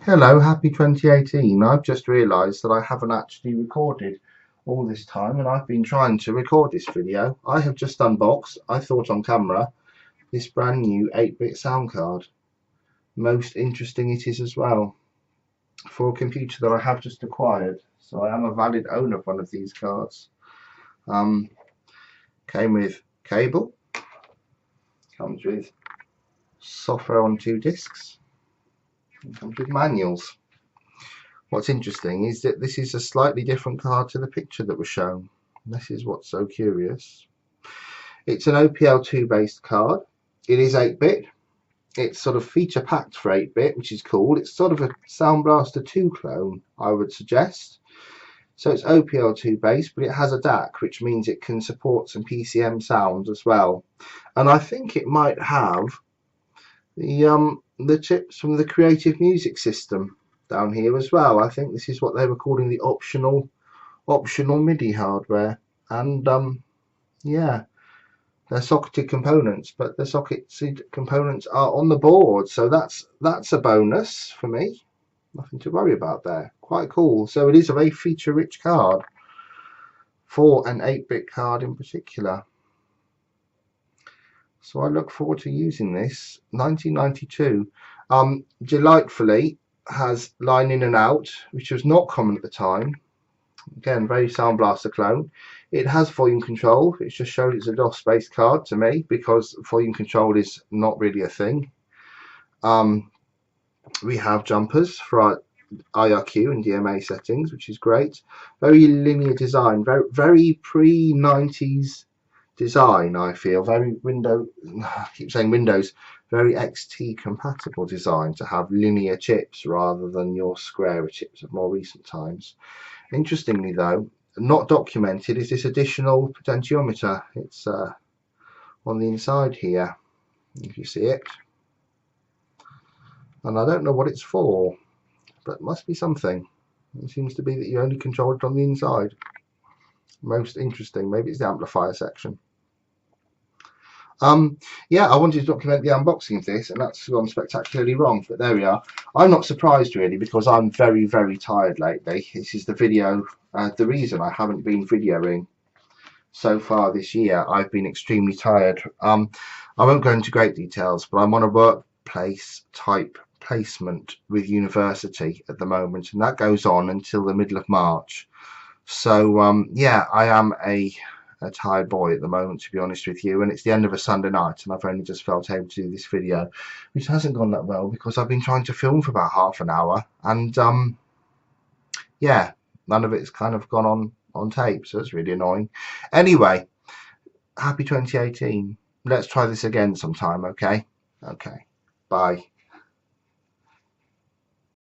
Hello, happy 2018. I've just realised that I haven't actually recorded all this time, and I've been trying to record this video. I have just unboxed, I thought on camera, this brand new 8-bit sound card. Most interesting it is as well, for a computer that I have just acquired. So I am a valid owner of one of these cards. Came with cable, comes with software on 2 discs, and comes with manuals. What's interesting is that this is a slightly different card to the picture that was shown. This is what's so curious. It's an OPL2 based card. It is 8-bit. It's sort of feature packed for 8-bit, which is cool. It's sort of a Sound Blaster 2 clone, I would suggest. So it's OPL2 based, but it has a DAC, which means it can support some PCM sounds as well. And I think it might have the chips from the Creative Music system down here as well. I think this is what they were calling the optional MIDI hardware. And yeah, they're socketed components, but the socketed components are on the board, so that's a bonus for me. Nothing to worry about there. Quite cool. So it is a very feature rich card for an 8-bit card in particular. So I look forward to using this. 1992. Delightfully has line in and out, which was not common at the time. Again, very Sound Blaster clone. It has volume control. It just showed it's a DOS based card to me, because volume control is not really a thing. We have jumpers for our IRQ and DMA settings, which is great. Very linear design, very pre-90s design, I feel. Very I keep saying Windows, very XT compatible design to have linear chips rather than your square chips of more recent times. Interestingly though, not documented is this additional potentiometer. It's on the inside here, if you see it. And I don't know what it's for, but it must be something. It seems to be that you only control it on the inside. Most interesting. Maybe it's the amplifier section. Yeah, I wanted to document the unboxing of this, and that's gone spectacularly wrong, but there we are. I'm not surprised really, because I'm very tired lately. This is the video, the reason I haven't been videoing so far this year. I've been extremely tired. I won't go into great details, but I'm on a workplace type placement with university at the moment, and that goes on until the middle of March. So yeah, I am a tired boy at the moment, to be honest with you, and it's the end of a Sunday night, and I've only just felt able to do this video, which hasn't gone that well because I've been trying to film for about half an hour, and yeah, none of it's kind of gone on tape, so it's really annoying. Anyway, happy 2018. Let's try this again sometime. Okay, bye.